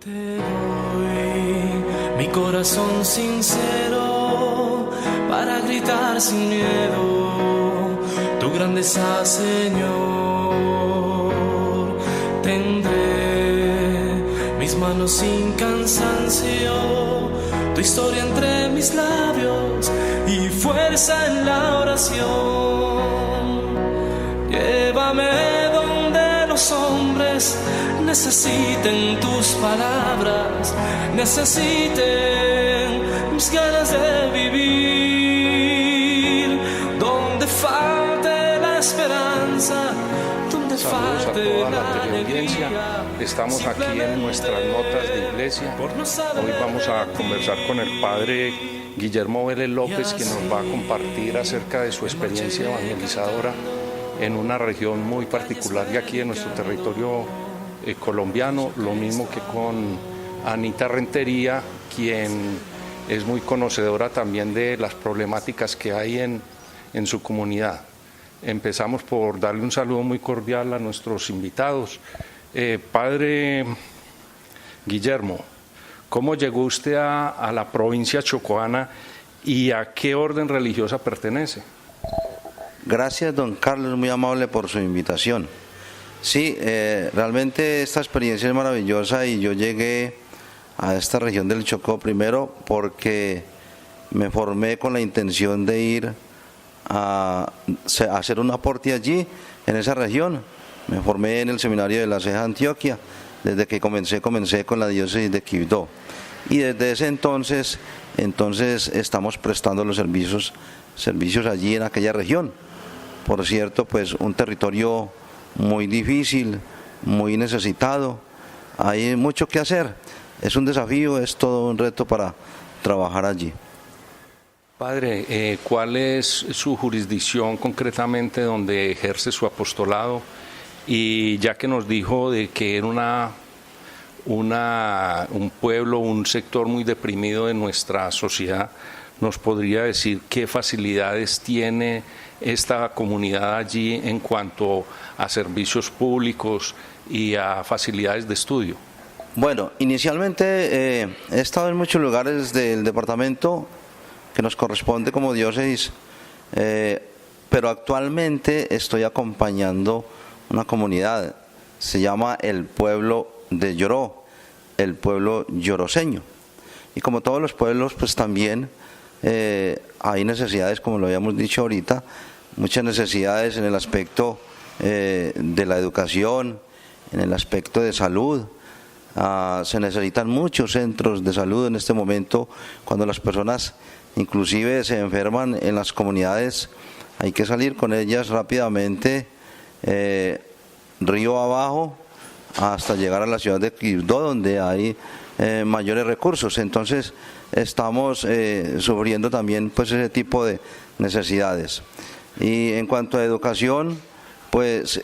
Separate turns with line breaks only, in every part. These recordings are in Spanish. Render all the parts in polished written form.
Te doy mi corazón sincero para gritar sin miedo tu grandeza, Señor. Tendré mis manos sin cansancio, tu historia entre mis labios y fuerza en la oración. Llévame donde los hombres necesiten tus palabras, necesiten mis ganas de vivir, donde falte la esperanza, donde
Saludos
falte
a toda
la
la teleaudiencia.
alegría.
Estamos aquí en nuestras notas de iglesia. Hoy vamos a conversar con el padre Guillermo Vélez López, quien nos va a compartir acerca de su experiencia evangelizadora en una región muy particular de aquí de nuestro territorio colombiano, lo mismo que con Anita Rentería, quien es muy conocedora también de las problemáticas que hay en su comunidad. Empezamos por darle un saludo muy cordial a nuestros invitados. Padre Guillermo, ¿cómo llegó usted a la provincia chocoana y a qué orden religiosa pertenece?
Gracias, don Carlos, muy amable por su invitación. Sí, realmente esta experiencia es maravillosa y yo llegué a esta región del Chocó primero porque me formé con la intención de ir a hacer un aporte allí, en esa región. Me formé en el seminario de la Ceja, Antioquia, desde que comencé con la diócesis de Quibdó. Y desde ese entonces estamos prestando los servicios allí en aquella región. Por cierto, pues un territorio muy difícil, muy necesitado, hay mucho que hacer, es un desafío, es todo un reto para trabajar allí.
Padre, ¿cuál es su jurisdicción concretamente donde ejerce su apostolado? Y ya que nos dijo de que era un pueblo, un sector muy deprimido de nuestra sociedad, ¿nos podría decir qué facilidades tiene esta comunidad allí en cuanto a servicios públicos y a facilidades de estudio?
Bueno, inicialmente he estado en muchos lugares del departamento que nos corresponde como diócesis, pero actualmente estoy acompañando una comunidad, se llama el pueblo de Yoró, el pueblo yoroseño. Y como todos los pueblos, pues también hay necesidades, como lo habíamos dicho ahorita, muchas necesidades en el aspecto de la educación, en el aspecto de salud. Se necesitan muchos centros de salud en este momento, cuando las personas inclusive se enferman en las comunidades, hay que salir con ellas rápidamente, río abajo, hasta llegar a la ciudad de Quibdó, donde hay mayores recursos. Entonces estamos sufriendo también pues ese tipo de necesidades. Y en cuanto a educación, pues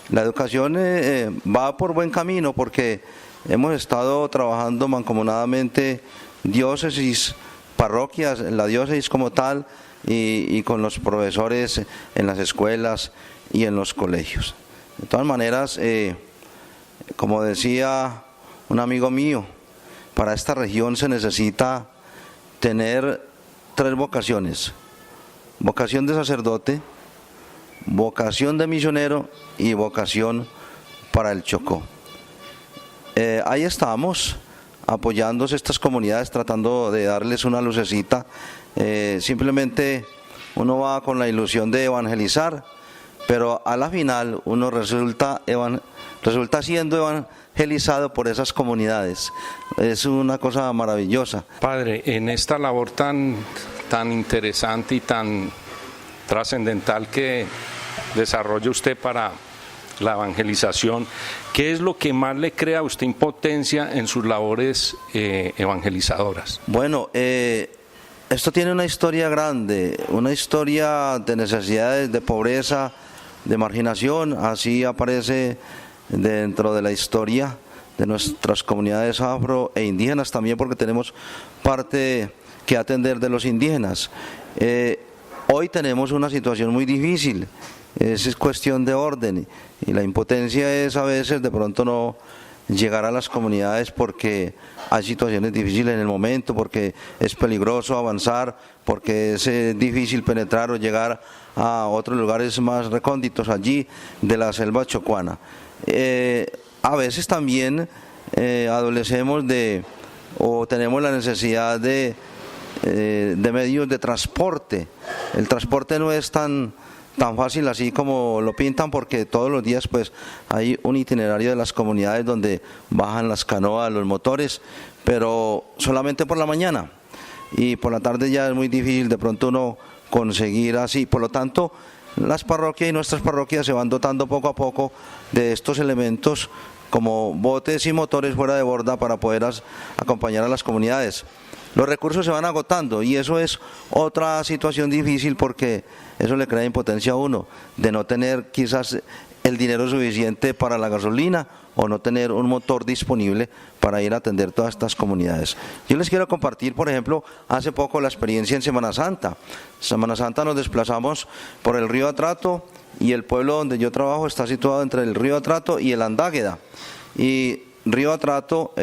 la educación va por buen camino, porque hemos estado trabajando mancomunadamente diócesis, parroquias, la diócesis como tal, y con los profesores en las escuelas y en los colegios. De todas maneras, como decía un amigo mío, para esta región se necesita tener 3 vocaciones: vocación de sacerdote, vocación de misionero y vocación para el Chocó. Ahí estamos apoyando estas comunidades, tratando de darles una lucecita. Simplemente uno va con la ilusión de evangelizar, pero a la final uno resulta siendo evangelizado por esas comunidades. Es una cosa maravillosa.
Padre, en esta labor tan interesante y tan trascendental que desarrolla usted para la evangelización, ¿qué es lo que más le crea a usted impotencia en sus labores evangelizadoras?
Bueno, esto tiene una historia grande, una historia de necesidades, de pobreza, de marginación. Así aparece dentro de la historia de nuestras comunidades afro e indígenas también, porque tenemos parte que atender de los indígenas. Hoy tenemos una situación muy difícil, es cuestión de orden, y la impotencia es a veces de pronto no llegar a las comunidades porque hay situaciones difíciles en el momento, porque es peligroso avanzar, porque es difícil penetrar o llegar a otros lugares más recónditos allí de la selva chocuana. A veces también adolecemos o tenemos la necesidad de medios de transporte. El transporte no es tan fácil así como lo pintan, porque todos los días pues hay un itinerario de las comunidades donde bajan las canoas, los motores, pero solamente por la mañana, y por la tarde ya es muy difícil de pronto uno conseguir así. Por lo tanto, las parroquias y nuestras parroquias se van dotando poco a poco de estos elementos como botes y motores fuera de borda para poder acompañar a las comunidades. Los recursos se van agotando y eso es otra situación difícil, porque eso le crea impotencia a uno, de no tener quizás el dinero suficiente para la gasolina o no tener un motor disponible para ir a atender todas estas comunidades. Yo les quiero compartir, por ejemplo, hace poco la experiencia en Semana Santa. Semana Santa nos desplazamos por el río Atrato, y el pueblo donde yo trabajo está situado entre el río Atrato y el Andágueda. Y río Atrato,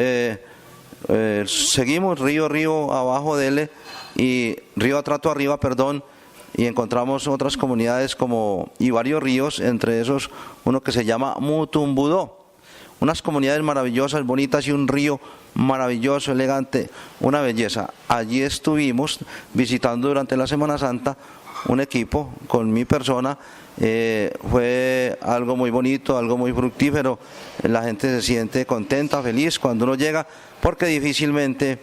seguimos río abajo de él, y río Atrato arriba, perdón, y encontramos otras comunidades y varios ríos, entre esos uno que se llama Mutumbudó. Unas comunidades maravillosas, bonitas, y un río maravilloso, elegante, una belleza. Allí estuvimos visitando durante la Semana Santa un equipo con mi persona. Fue algo muy bonito, algo muy fructífero. La gente se siente contenta, feliz cuando uno llega, porque difícilmente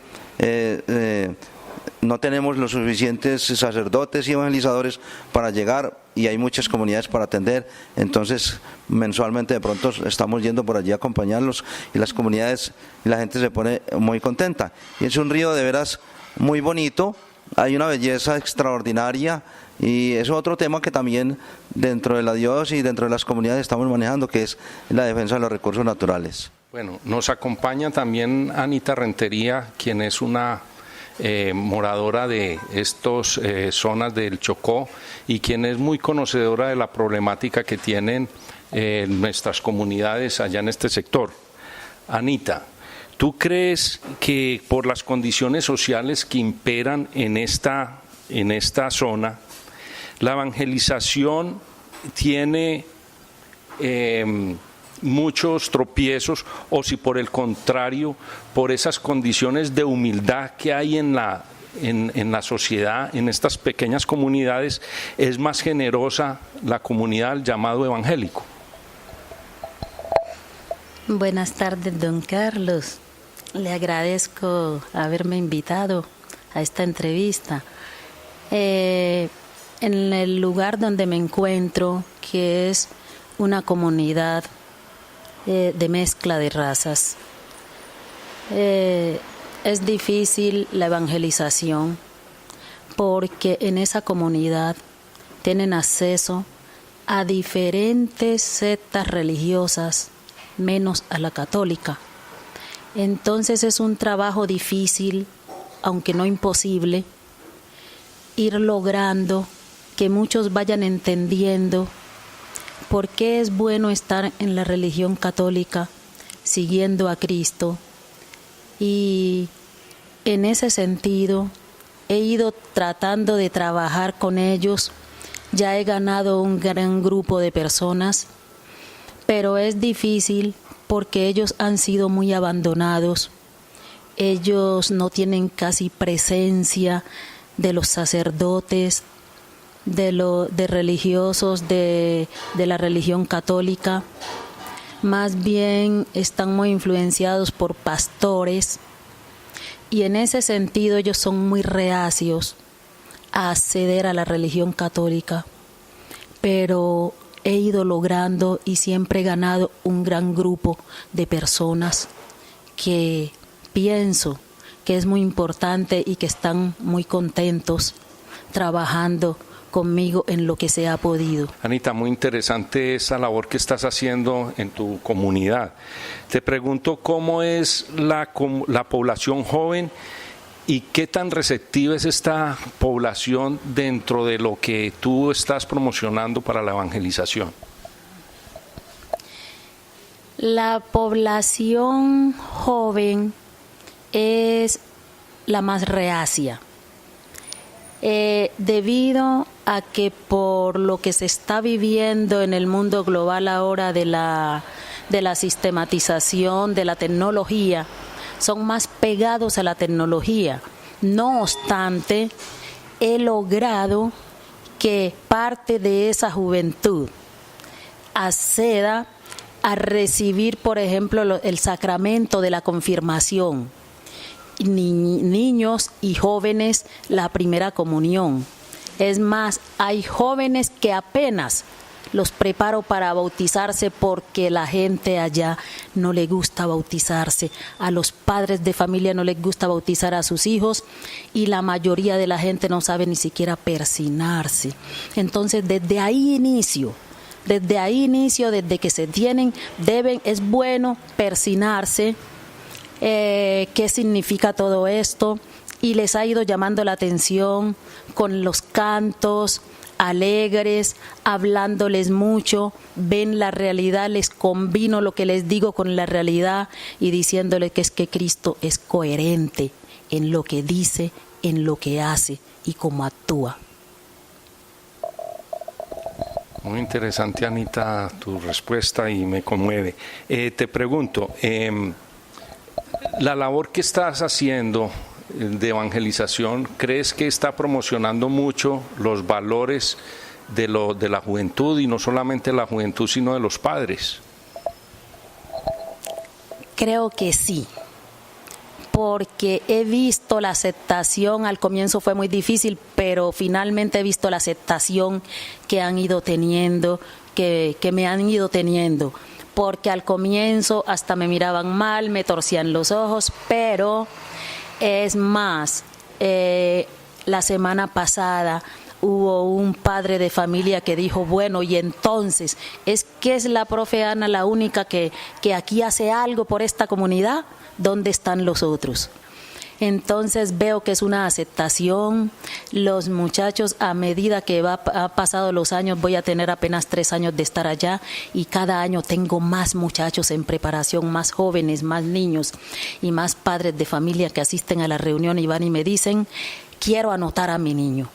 no tenemos los suficientes sacerdotes y evangelizadores para llegar, y hay muchas comunidades para atender. Entonces mensualmente de pronto estamos yendo por allí a acompañarlos, y las comunidades y la gente se pone muy contenta. Y es un río de veras muy bonito, hay una belleza extraordinaria, y es otro tema que también dentro de la diócesis y dentro de las comunidades estamos manejando, que es la defensa de los recursos naturales.
Bueno, nos acompaña también Anita Rentería, quien es una moradora de estas zonas del Chocó, y quien es muy conocedora de la problemática que tienen nuestras comunidades allá en este sector. Anita, ¿tú crees que por las condiciones sociales que imperan en esta zona, la evangelización tiene muchos tropiezos, o si por el contrario, por esas condiciones de humildad que hay en la sociedad, en estas pequeñas comunidades, es más generosa la comunidad del llamado evangélico?
Buenas tardes, don Carlos. Le agradezco haberme invitado a esta entrevista. En el lugar donde me encuentro, que es una comunidad de mezcla de razas, es difícil la evangelización, porque en esa comunidad tienen acceso a diferentes sectas religiosas, menos a la católica. Entonces es un trabajo difícil, aunque no imposible, ir logrando que muchos vayan entendiendo por qué es bueno estar en la religión católica, siguiendo a Cristo. Y en ese sentido he ido tratando de trabajar con ellos. Ya he ganado un gran grupo de personas, pero es difícil porque ellos han sido muy abandonados. Ellos no tienen casi presencia de los sacerdotes, de religiosos de la religión católica. Más bien están muy influenciados por pastores, y en ese sentido ellos son muy reacios a acceder a la religión católica. Pero he ido logrando y siempre he ganado un gran grupo de personas que pienso que es muy importante y que están muy contentos trabajando conmigo en lo que se ha podido.
Anita, muy interesante esa labor que estás haciendo en tu comunidad. Te pregunto cómo es la población joven y qué tan receptiva es esta población dentro de lo que tú estás promocionando para la evangelización.
La población joven es la más reacia, debido a que por lo que se está viviendo en el mundo global ahora de la sistematización de la tecnología, son más pegados a la tecnología. No obstante, he logrado que parte de esa juventud acceda a recibir, por ejemplo, el sacramento de la confirmación, niños y jóvenes la primera comunión. Es más, hay jóvenes que apenas los preparo para bautizarse porque la gente allá no le gusta bautizarse, a los padres de familia no les gusta bautizar a sus hijos y la mayoría de la gente no sabe ni siquiera persinarse. Entonces, desde ahí inicio, desde que se tienen, es bueno persinarse. ¿Qué significa todo esto? Y les ha ido llamando la atención con los cantos alegres, hablándoles mucho, ven la realidad, les combino lo que les digo con la realidad y diciéndoles que es que Cristo es coherente en lo que dice, en lo que hace y cómo actúa.
Muy interesante, Anita, tu respuesta y me conmueve. Te pregunto, la labor que estás haciendo de evangelización, ¿crees que está promocionando mucho los valores de la juventud y no solamente la juventud, sino de los padres?
Creo que sí, porque he visto la aceptación. Al comienzo fue muy difícil, pero finalmente he visto la aceptación que han ido teniendo, que me han ido teniendo, porque al comienzo hasta me miraban mal, me torcían los ojos, pero es más, la semana pasada hubo un padre de familia que dijo, bueno, y entonces, ¿es que es la profe Ana la única que aquí hace algo por esta comunidad? ¿Dónde están los otros? Entonces veo que es una aceptación. Los muchachos, a medida que ha pasado los años, voy a tener apenas 3 años de estar allá y cada año tengo más muchachos en preparación, más jóvenes, más niños y más padres de familia que asisten a la reunión y van y me dicen, quiero anotar a mi niño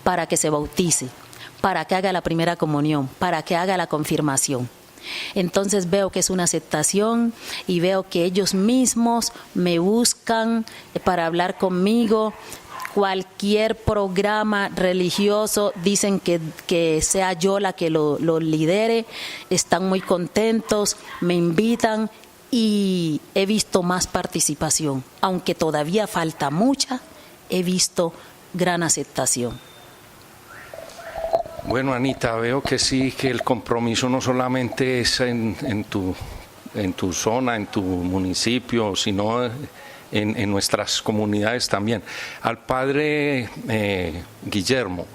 para que se bautice, para que haga la primera comunión, para que haga la confirmación. Entonces veo que es una aceptación y veo que ellos mismos me buscan para hablar conmigo. Cualquier programa religioso dicen que sea yo la que lo lidere, están muy contentos, me invitan y he visto más participación, aunque todavía falta mucha, he visto gran aceptación.
Bueno, Anita, veo que sí, que el compromiso no solamente es en tu zona, en tu municipio, sino en nuestras comunidades también. Al padre Guillermo,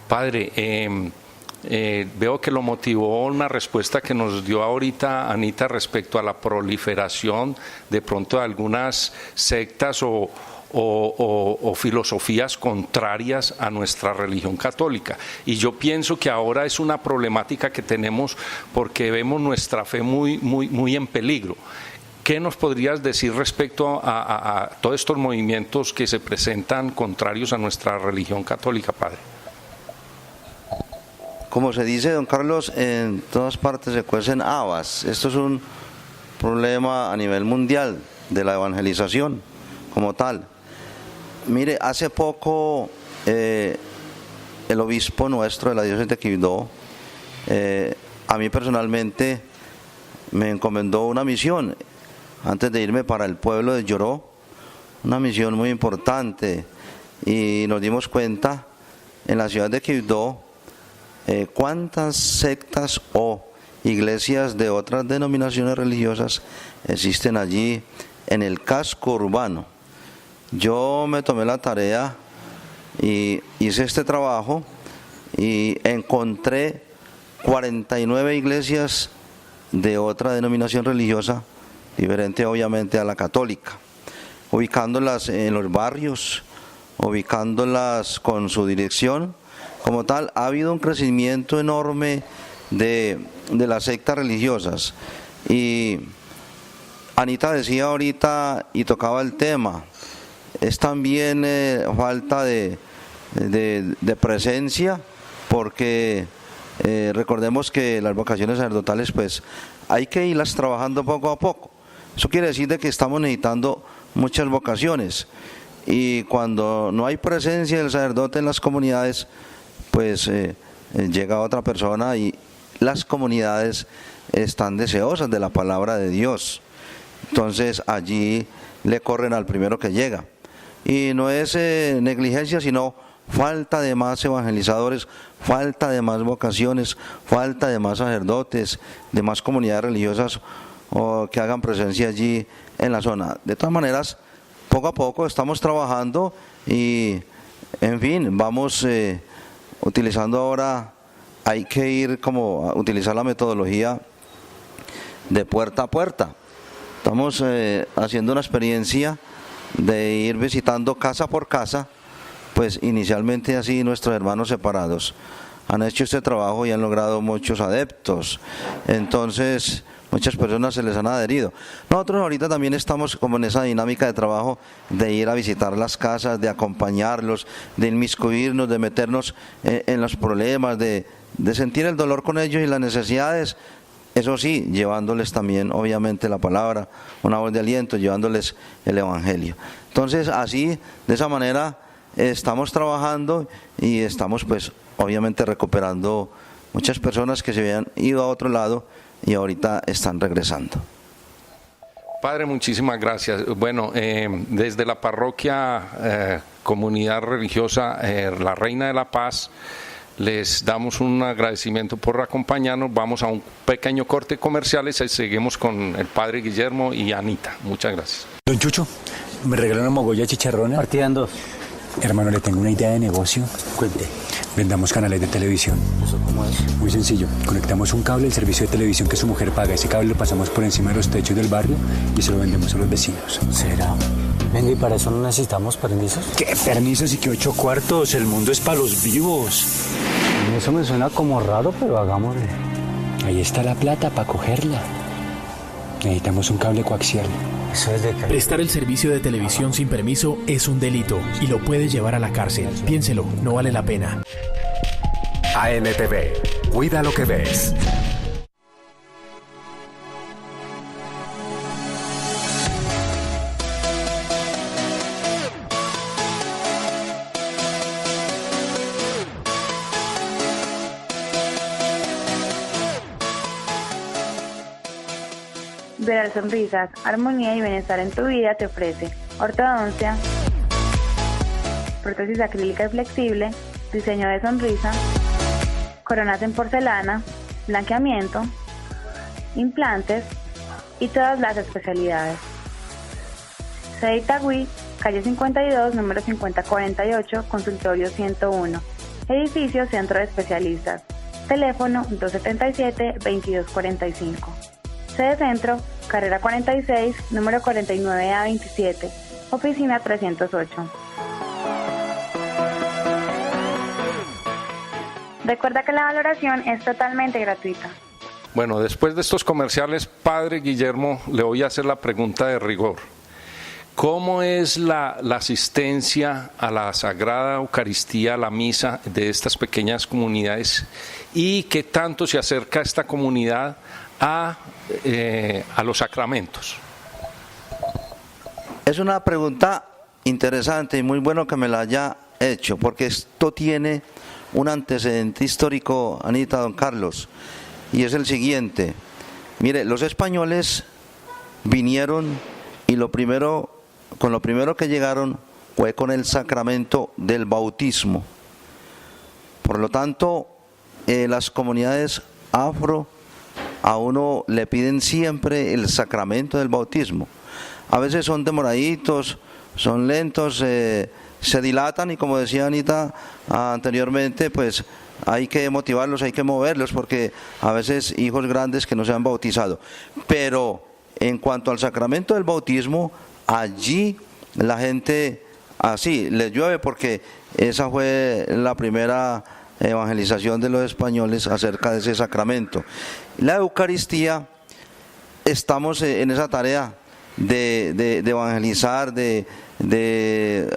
padre, veo que lo motivó una respuesta que nos dio ahorita Anita respecto a la proliferación de pronto de algunas sectas o filosofías contrarias a nuestra religión católica. Y yo pienso que ahora es una problemática que tenemos porque vemos nuestra fe muy en peligro. ¿Qué nos podrías decir respecto a todos estos movimientos que se presentan contrarios a nuestra religión católica, padre?
Como se dice, don Carlos, en todas partes se cuecen habas. Esto es un problema a nivel mundial de la evangelización como tal. Mire, hace poco el obispo nuestro de la diócesis de Quibdó, a mí personalmente me encomendó una misión antes de irme para el pueblo de Lloró, una misión muy importante, y nos dimos cuenta en la ciudad de Quibdó cuántas sectas o iglesias de otras denominaciones religiosas existen allí en el casco urbano. Yo me tomé la tarea y hice este trabajo y encontré 49 iglesias de otra denominación religiosa, diferente obviamente a la católica, ubicándolas en los barrios, ubicándolas con su dirección. Como tal, ha habido un crecimiento enorme de las sectas religiosas. Y Anita decía ahorita y tocaba el tema, es también falta de presencia, porque recordemos que las vocaciones sacerdotales pues hay que irlas trabajando poco a poco. Eso quiere decir de que estamos necesitando muchas vocaciones, y cuando no hay presencia del sacerdote en las comunidades, pues llega otra persona, y las comunidades están deseosas de la palabra de Dios. Entonces allí le corren al primero que llega. Y no es negligencia, sino falta de más evangelizadores, falta de más vocaciones, falta de más sacerdotes, de más comunidades religiosas que hagan presencia allí en la zona. De todas maneras, poco a poco estamos trabajando y, en fin, vamos utilizando ahora, hay que ir como a utilizar la metodología de puerta a puerta. Estamos haciendo una experiencia de ir visitando casa por casa, pues inicialmente así nuestros hermanos separados han hecho este trabajo y han logrado muchos adeptos, entonces muchas personas se les han adherido. Nosotros ahorita también estamos como en esa dinámica de trabajo de ir a visitar las casas, de acompañarlos, de inmiscuirnos, de meternos en los problemas, de sentir el dolor con ellos y las necesidades. Eso sí, llevándoles también obviamente la palabra, una voz de aliento, llevándoles el evangelio. Entonces así, de esa manera estamos trabajando y estamos pues obviamente recuperando muchas personas que se habían ido a otro lado y ahorita están regresando.
Padre, muchísimas gracias. Bueno, desde la parroquia Comunidad Religiosa La Reina de la Paz, les damos un agradecimiento por acompañarnos. Vamos a un pequeño corte comercial y seguimos con el Padre Guillermo y Anita. Muchas gracias.
Don Chucho, ¿me regaló una mogolla chicharrona?
Partida en dos.
Hermano, le tengo una idea de negocio.
Cuente.
Vendamos canales de televisión.
¿Eso cómo es?
Muy sencillo. Conectamos un cable del servicio de televisión que su mujer paga. Ese cable lo pasamos por encima de los techos del barrio y se lo vendemos a los vecinos.
¿Será? Venga, ¿y para eso no necesitamos permisos?
¿Qué permisos y qué 8 cuartos? El mundo es para los vivos.
Eso me suena como raro, pero hagámosle.
Ahí está la plata para cogerla. Necesitamos un cable coaxial.
Eso es de que...
Prestar el servicio de televisión sin permiso es un delito y lo puede llevar a la cárcel. Piénselo, no vale la pena.
ANTV. Cuida lo que ves.
Verar Sonrisas, armonía y bienestar en tu vida te ofrece ortodoncia, prótesis acrílica y flexible, diseño de sonrisa, coronas en porcelana, blanqueamiento, implantes y todas las especialidades. Sede Itagüí, calle 52, número 5048, consultorio 101, edificio Centro de Especialistas, teléfono 277-2245. Sede Centro, carrera 46, número 49A27, oficina 308. Recuerda que la valoración es totalmente gratuita.
Bueno, después de estos comerciales, Padre Guillermo, le voy a hacer la pregunta de rigor. ¿Cómo es la asistencia a la Sagrada Eucaristía, a la misa de estas pequeñas comunidades? ¿Y qué tanto se acerca esta comunidad a los sacramentos?
Es una pregunta interesante y muy bueno que me la haya hecho, porque esto tiene un antecedente histórico, Anita, don Carlos, y es el siguiente. Mire, los españoles vinieron y con lo primero que llegaron fue con el sacramento del bautismo. Por lo tanto, las comunidades afro a uno le piden siempre el sacramento del bautismo. A veces son demoraditos, son lentos, se dilatan, y como decía Anita anteriormente, pues hay que motivarlos, hay que moverlos, porque a veces hijos grandes que no se han bautizado. Pero en cuanto al sacramento del bautismo, allí la gente así les llueve, porque esa fue la primera evangelización de los españoles acerca de ese sacramento. La Eucaristía estamos en esa tarea de evangelizar, de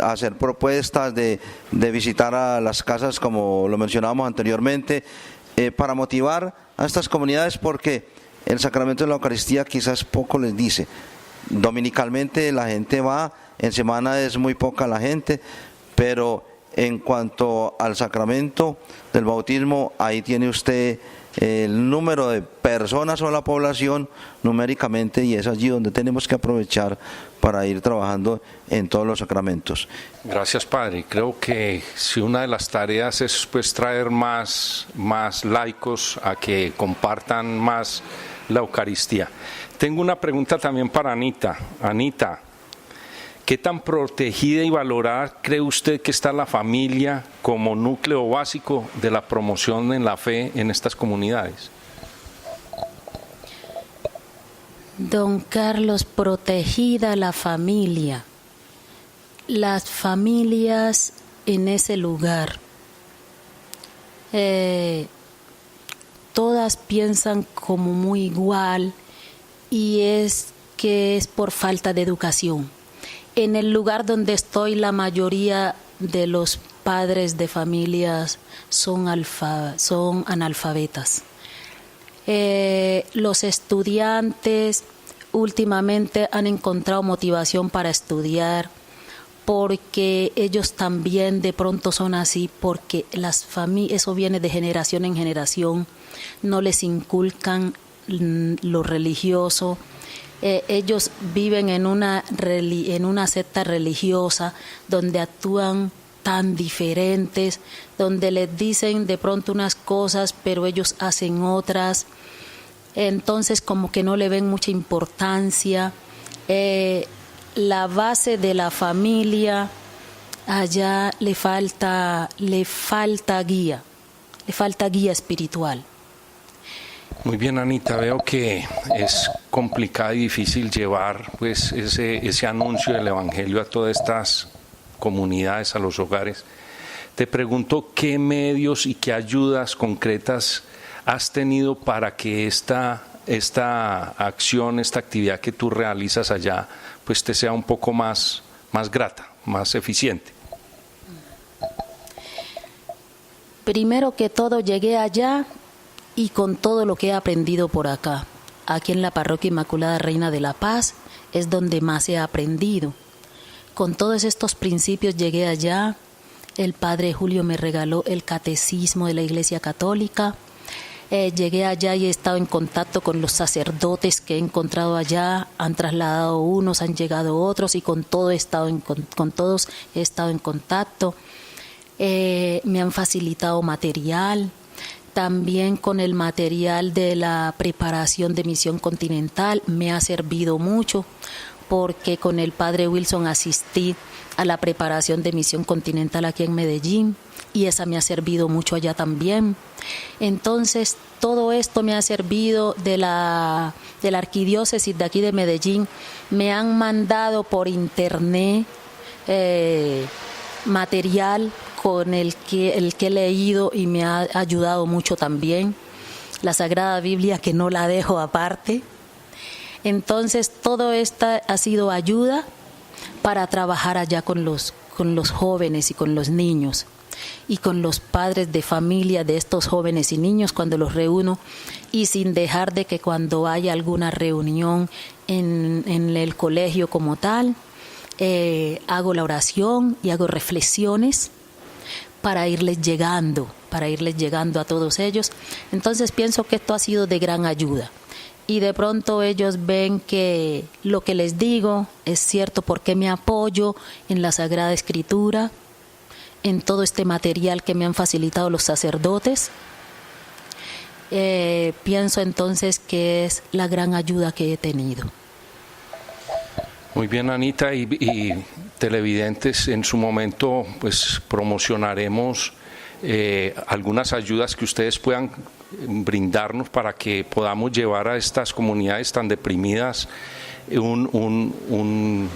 hacer propuestas, de visitar a las casas, como lo mencionábamos anteriormente, para motivar a estas comunidades, porque el sacramento de la Eucaristía quizás poco les dice. Dominicalmente la gente va, en semana es muy poca la gente, pero en cuanto al sacramento del bautismo, ahí tiene usted el número de personas o la población numéricamente, y es allí donde tenemos que aprovechar para ir trabajando en todos los sacramentos.
Gracias, Padre. Creo que si una de las tareas es pues traer más laicos a que compartan más la Eucaristía. Tengo una pregunta también para Anita. Anita, ¿qué tan protegida y valorada cree usted que está la familia como núcleo básico de la promoción en la fe en estas comunidades?
Don Carlos, protegida la familia. Las familias en ese lugar, todas piensan como muy igual, y es que es por falta de educación. En el lugar donde estoy, la mayoría de los padres de familias son analfabetas. Los estudiantes últimamente han encontrado motivación para estudiar, porque ellos también de pronto son así, porque eso viene de generación en generación, no les inculcan lo religioso. Ellos viven en una secta religiosa donde actúan tan diferentes, donde les dicen de pronto unas cosas, pero ellos hacen otras. Entonces como que no le ven mucha importancia. La base de la familia, allá le falta guía espiritual.
Muy bien, Anita, veo que es complicado y difícil llevar pues ese anuncio del Evangelio a todas estas comunidades, a los hogares. Te pregunto, ¿qué medios y qué ayudas concretas has tenido para que esta acción, esta actividad que tú realizas allá, pues te sea un poco más grata, más eficiente?
Primero que todo, llegué allá y con todo lo que he aprendido por acá. Aquí en la Parroquia Inmaculada Reina de la Paz es donde más he aprendido. Con todos estos principios llegué allá. El Padre Julio me regaló el Catecismo de la Iglesia Católica. Llegué allá y he estado en contacto con los sacerdotes que he encontrado allá. Han trasladado unos, han llegado otros, y con todos he estado en contacto. Me han facilitado material. También con el material de la preparación de Misión Continental me ha servido mucho, porque con el Padre Wilson asistí a la preparación de Misión Continental aquí en Medellín, y esa me ha servido mucho allá también. Entonces, todo esto me ha servido de la arquidiócesis de aquí de Medellín. Me han mandado por internet material con el que he leído, y me ha ayudado mucho también. La Sagrada Biblia, que no la dejo aparte. Entonces, todo esto ha sido ayuda para trabajar allá con los jóvenes y con los niños, y con los padres de familia de estos jóvenes y niños cuando los reúno, y sin dejar de que cuando haya alguna reunión en el colegio como tal, hago la oración y hago reflexiones para irles llegando a todos ellos. Entonces pienso que esto ha sido de gran ayuda, y de pronto ellos ven que lo que les digo es cierto, porque me apoyo en la Sagrada Escritura, en todo este material que me han facilitado los sacerdotes. Pienso entonces que es la gran ayuda que he tenido.
Muy bien, Anita, y televidentes, en su momento pues promocionaremos algunas ayudas que ustedes puedan brindarnos para que podamos llevar a estas comunidades tan deprimidas un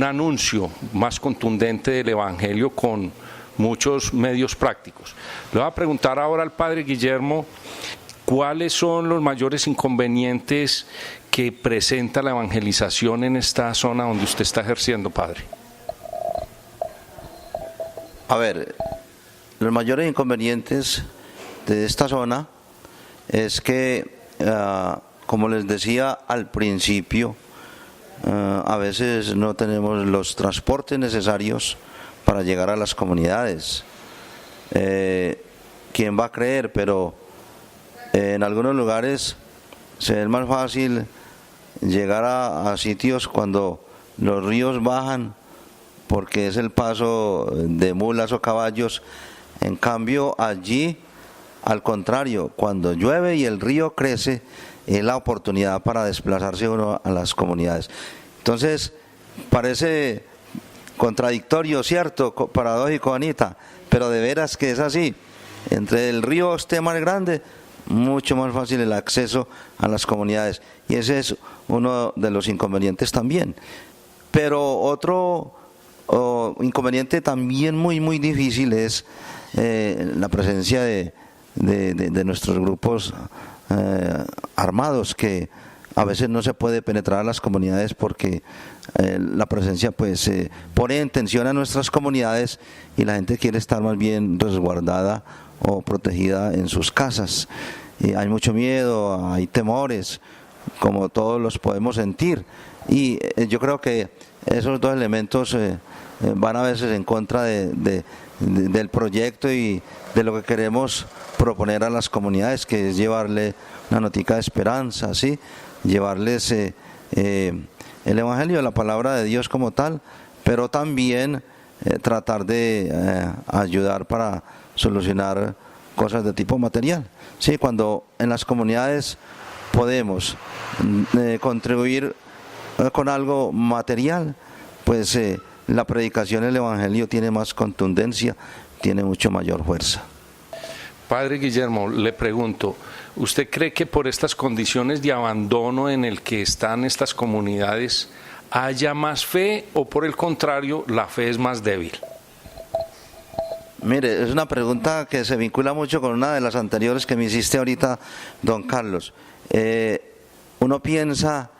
anuncio más contundente del Evangelio con muchos medios prácticos. Le voy a preguntar ahora al Padre Guillermo, ¿cuáles son los mayores inconvenientes que presenta la evangelización en esta zona donde usted está ejerciendo, padre?
A ver, los mayores inconvenientes de esta zona es que, como les decía al principio, a veces no tenemos los transportes necesarios para llegar a las comunidades. ¿Quién va a creer? Pero en algunos lugares se es más fácil llegar a sitios cuando los ríos bajan, porque es el paso de mulas o caballos. En cambio, allí, al contrario, cuando llueve y el río crece, es la oportunidad para desplazarse uno a las comunidades. Entonces, parece contradictorio, cierto, paradójico, Anita, pero de veras que es así. Entre el río esté más grande, mucho más fácil el acceso a las comunidades. Y ese es uno de los inconvenientes también. Pero otro inconveniente también muy difícil es la presencia de nuestros grupos armados, que a veces no se puede penetrar a las comunidades porque la presencia pues pone en tensión a nuestras comunidades y la gente quiere estar más bien resguardada o protegida en sus casas. Y hay mucho miedo, hay temores, como todos los podemos sentir, y yo creo que esos dos elementos van a veces en contra del proyecto y de lo que queremos proponer a las comunidades, que es llevarle una notica de esperanza, ¿sí? Llevarles el Evangelio, la palabra de Dios como tal, pero también tratar de ayudar para solucionar cosas de tipo material. Sí, cuando en las comunidades podemos contribuir con algo material, pues la predicación del Evangelio tiene más contundencia, tiene mucho mayor fuerza.
Padre Guillermo, le pregunto, ¿usted cree que por estas condiciones de abandono en el que están estas comunidades haya más fe, o por el contrario, la fe es más débil?
Mire, es una pregunta que se vincula mucho con una de las anteriores que me hiciste ahorita, don Carlos. Uno piensa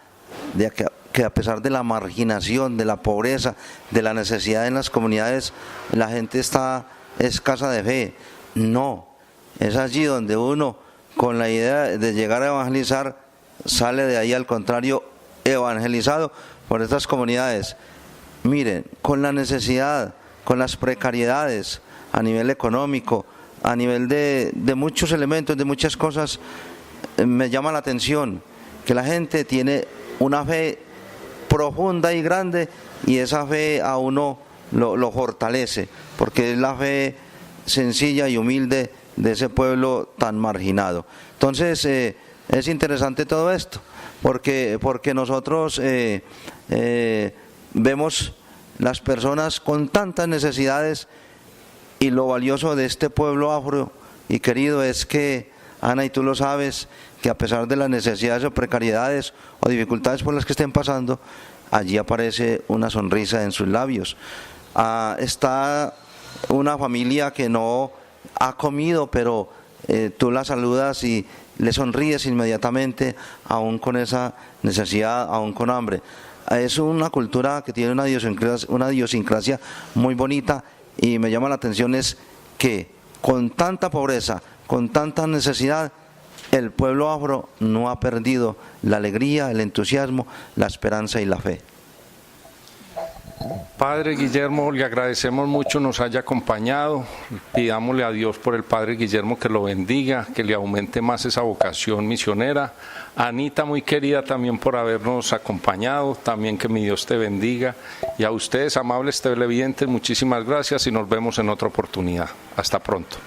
que a pesar de la marginación, de la pobreza, de la necesidad en las comunidades, la gente está escasa de fe. No, es allí donde uno, con la idea de llegar a evangelizar, sale de ahí al contrario, evangelizado por estas comunidades. Miren, con la necesidad, con las precariedades a nivel económico, a nivel de muchos elementos, de muchas cosas, me llama la atención que la gente tiene una fe profunda y grande, y esa fe a uno lo fortalece, porque es la fe sencilla y humilde de ese pueblo tan marginado. Entonces es interesante todo esto, porque nosotros vemos las personas con tantas necesidades, y lo valioso de este pueblo afro y querido es que, Ana, y tú lo sabes, que a pesar de las necesidades o precariedades o dificultades por las que estén pasando, allí aparece una sonrisa en sus labios. Está una familia que no ha comido, pero tú la saludas y le sonríes inmediatamente, aún con esa necesidad, aún con hambre. Es una cultura que tiene una idiosincrasia muy bonita, y me llama la atención es que con tanta pobreza, con tanta necesidad, el pueblo afro no ha perdido la alegría, el entusiasmo, la esperanza y la fe.
Padre Guillermo, le agradecemos mucho nos haya acompañado. Pidámosle a Dios por el Padre Guillermo que lo bendiga, que le aumente más esa vocación misionera. Anita, muy querida, también por habernos acompañado, también que mi Dios te bendiga. Y a ustedes, amables televidentes, muchísimas gracias y nos vemos en otra oportunidad. Hasta pronto.